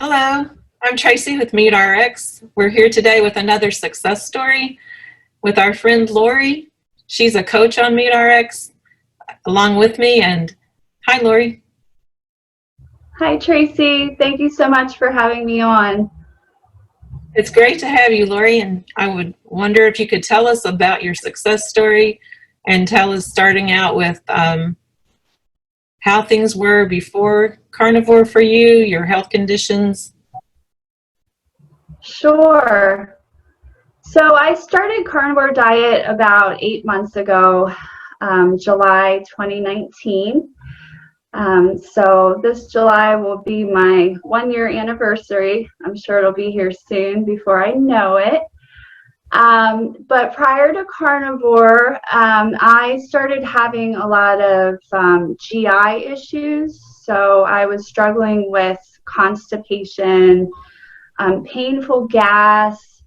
Hello, I'm Tracy with MeatRx. We're here today with another success story with our friend Lori. She's a coach on MeatRx along with me. And hi, Lori. Hi, Tracy. Thank you so much for having me on. It's great to have you, Lori. And I would wonder if you could tell us about your success story and tell us starting out with how things were before carnivore for you, your health conditions. Sure. So I started Carnivore Diet about 8 months ago, July 2019. So this July will be my 1 year anniversary. I'm sure it'll be here soon before I know it. But prior to carnivore, I started having a lot of GI issues. So I was struggling with constipation, painful gas,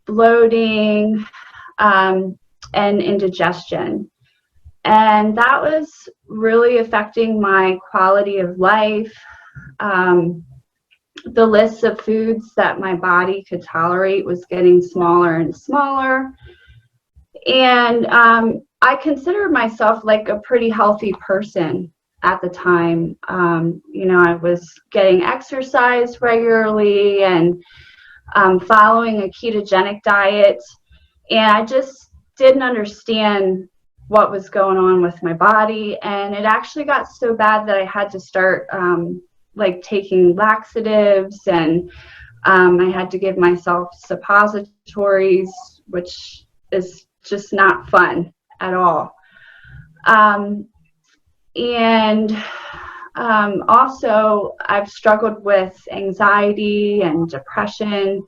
bloating, and indigestion. And that was really affecting my quality of life. The list of foods that my body could tolerate was getting smaller and smaller. And I considered myself like a pretty healthy person at the time. I was getting exercise regularly and following a ketogenic diet. And I just didn't understand what was going on with my body. And it actually got so bad that I had to start taking laxatives, and I had to give myself suppositories, which is just not fun at all. Also, I've struggled with anxiety and depression.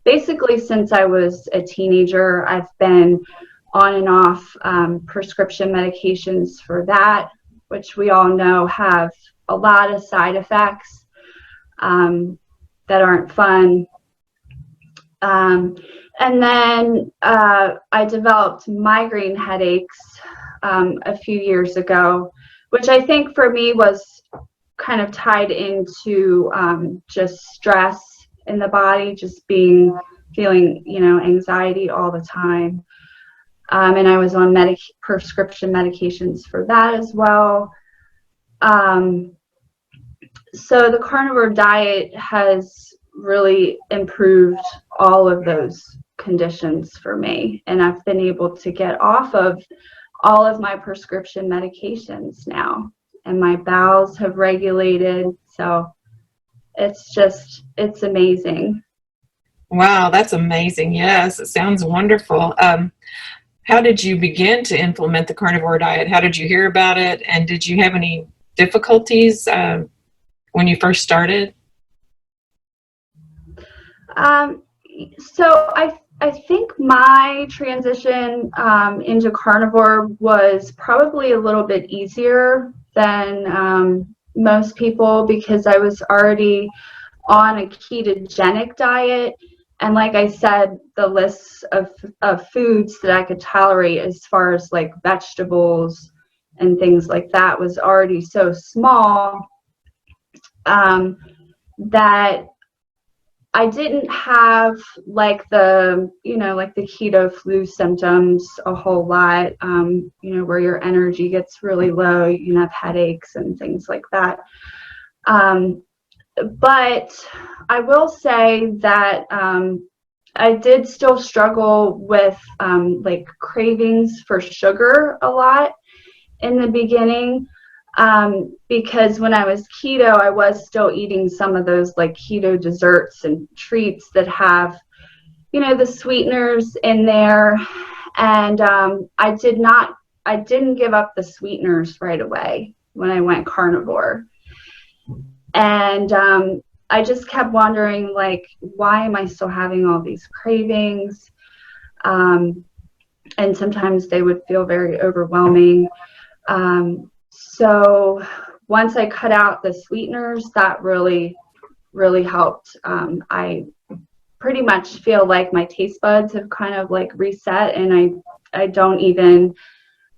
Basically, since I was a teenager, I've been on and off prescription medications for that, which we all know have a lot of side effects that aren't fun. And then I developed migraine headaches a few years ago, which I think for me was kind of tied into just stress in the body, just feeling, anxiety all the time. And I was on prescription medications for that as well. So the carnivore diet has really improved all of those conditions for me. And I've been able to get off of all of my prescription medications now. And my bowels have regulated. So it's amazing. Wow, that's amazing. Yes, it sounds wonderful. How did you begin to implement the carnivore diet? How did you hear about it? And did you have any difficulties when you first started? So I think my transition into carnivore was probably a little bit easier than most people, because I was already on a ketogenic diet. And like I said, the list of foods that I could tolerate as far as like vegetables and things like that was already so small that I didn't have like the keto flu symptoms a whole lot, where your energy gets really low, you can have headaches and things like that. But I will say that I did still struggle with cravings for sugar a lot in the beginning, because when I was keto, I was still eating some of those like keto desserts and treats that have, the sweeteners in there. And I didn't give up the sweeteners right away when I went carnivore. And I just kept wondering, like, why am I still having all these cravings? And sometimes they would feel very overwhelming. So once I cut out the sweeteners, that really, really helped. I pretty much feel like my taste buds have kind of like reset, and I don't even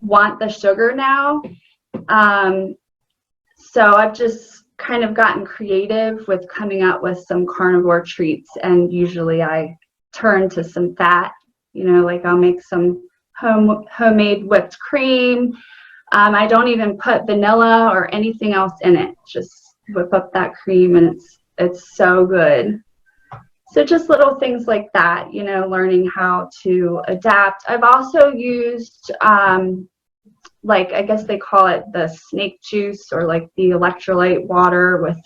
want the sugar now. So I've just kind of gotten creative with coming up with some carnivore treats, and usually I turn to some fat, like I'll make some homemade whipped cream. I don't even put vanilla or anything else in it, just whip up that cream, and it's so good. So just little things like that, learning how to adapt. I've also used like, I guess they call it the snake juice, or like the electrolyte water with,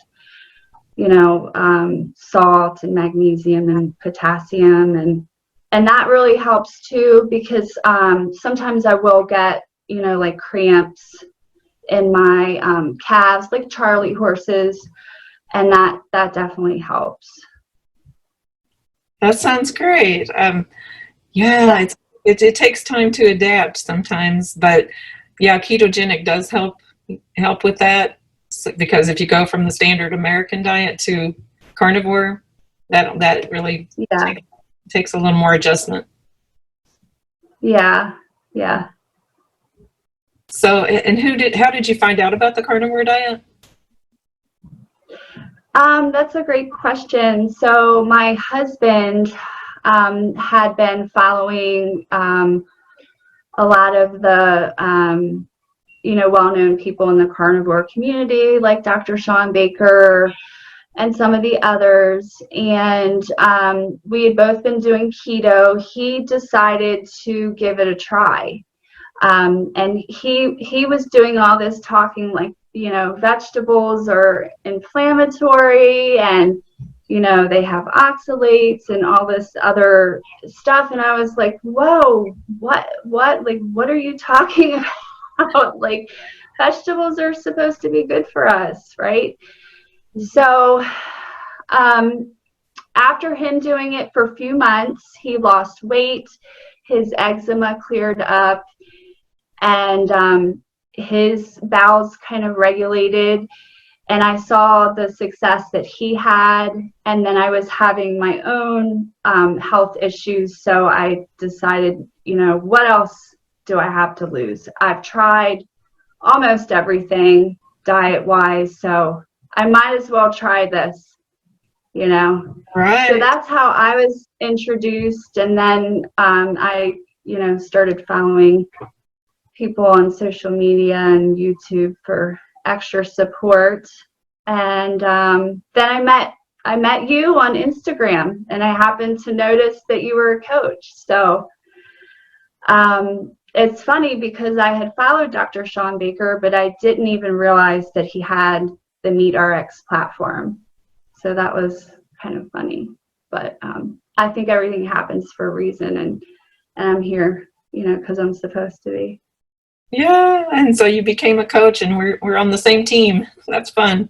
salt and magnesium and potassium. And that really helps too, because sometimes I will get, like cramps in my calves, like Charlie horses, and that definitely helps. That sounds great. Yeah, it takes time to adapt sometimes, but yeah, ketogenic does help with that, because if you go from the standard American diet to carnivore, that really takes a little more adjustment. Yeah. So, and how did you find out about the carnivore diet? That's a great question. So my husband had been following a lot of the well-known people in the carnivore community, like Dr. ShawnBaker and some of the others. And we had both been doing keto. He decided to give it a try. And he was doing all this talking like, vegetables are inflammatory, and, they have oxalates and all this other stuff. And I was like, whoa, what are you talking about? Like, vegetables are supposed to be good for us, right? So after him doing it for a few months, he lost weight, his eczema cleared up, and his bowels kind of regulated, and I saw the success that he had. And then I was having my own health issues, so I decided, what else do I have to lose? I've tried almost everything diet-wise, so I might as well try this, Right. So that's how I was introduced, and then I, started following people on social media and YouTube for extra support. And then I met you on Instagram, and I happened to notice that you were a coach. So it's funny, because I had followed Dr. ShawnBaker, but I didn't even realize that he had the MeatRx platform. So that was kind of funny. But I think everything happens for a reason, and I'm here, because I'm supposed to be. Yeah, and so you became a coach, and we're on the same team. That's fun.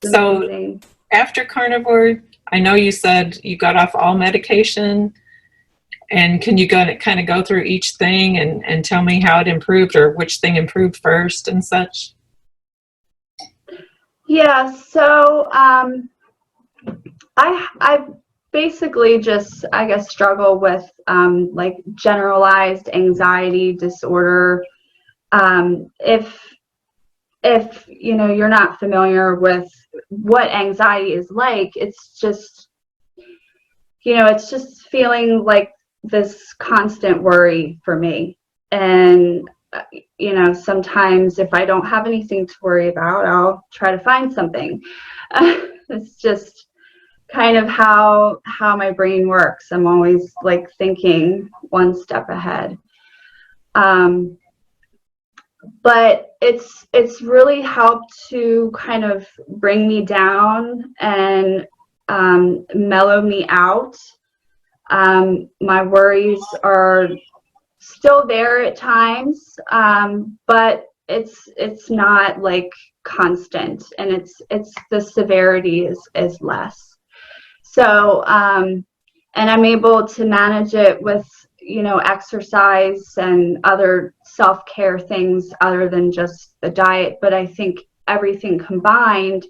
So after carnivore, I know you said you got off all medication, and can you kind of go through each thing and tell me how it improved, or which thing improved first and such? Yeah, so I basically just, I guess, struggle with like generalized anxiety disorder. If you're not familiar with what anxiety is like, it's just feeling like this constant worry for me. And sometimes if I don't have anything to worry about, I'll try to find something. It's just kind of how my brain works. I'm always like thinking one step ahead. But it's really helped to kind of bring me down and mellow me out. My worries are still there at times, but it's not like constant, and it's the severity is less. So and I'm able to manage it with exercise and other self-care things other than just the diet. But I think everything combined,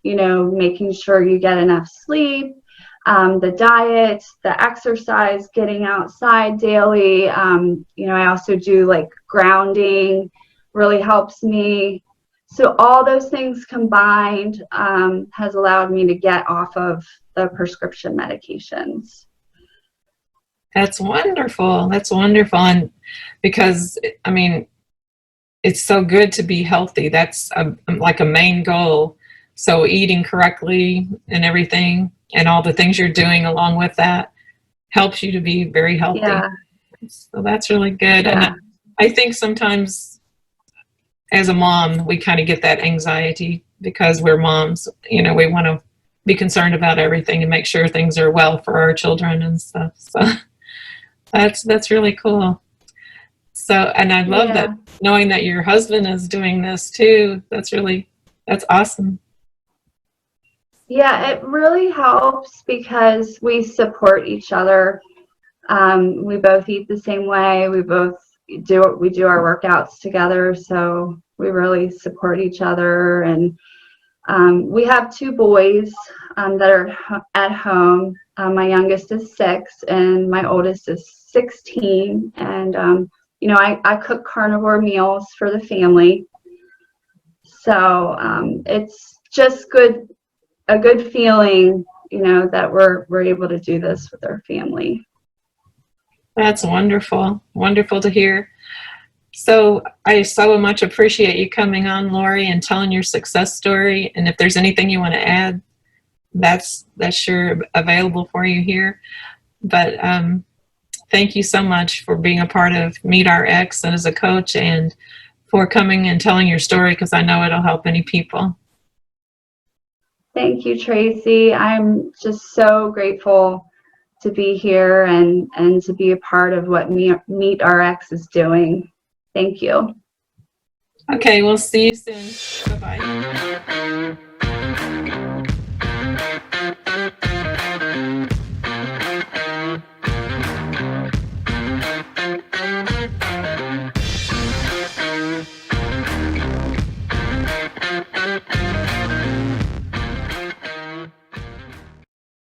making sure you get enough sleep, the diet, the exercise, getting outside daily. I also do like grounding, really helps me. So all those things combined has allowed me to get off of the prescription medications. That's wonderful. That's wonderful. And because, I mean, it's so good to be healthy. That's like a main goal. So eating correctly and everything and all the things you're doing along with that helps you to be very healthy. Yeah. So that's really good. Yeah. And I think sometimes as a mom, we kind of get that anxiety because we're moms. You know, we want to be concerned about everything and make sure things are well for our children and stuff. So that's really cool. So, and I love that, knowing that your husband is doing this too. That's awesome. Yeah, it really helps because we support each other. We both eat the same way. We both do our workouts together, so we really support each other. And we have 2 boys that are at home. My youngest is 6, and my oldest is 16. And you know, I cook carnivore meals for the family, so it's just a good feeling, you know, that we're able to do this with our family. That's wonderful. Wonderful to hear. So I so much appreciate you coming on, Lori, and telling your success story. And if there's anything you want to add, that's sure available for you here. But thank you so much for being a part of Meet RX and as a coach, and for coming and telling your story, because I know it'll help many people. Thank you, Tracy. I'm just so grateful to be here and to be a part of what Meet RX is doing. Thank you. Okay, we'll see you soon. Bye-bye.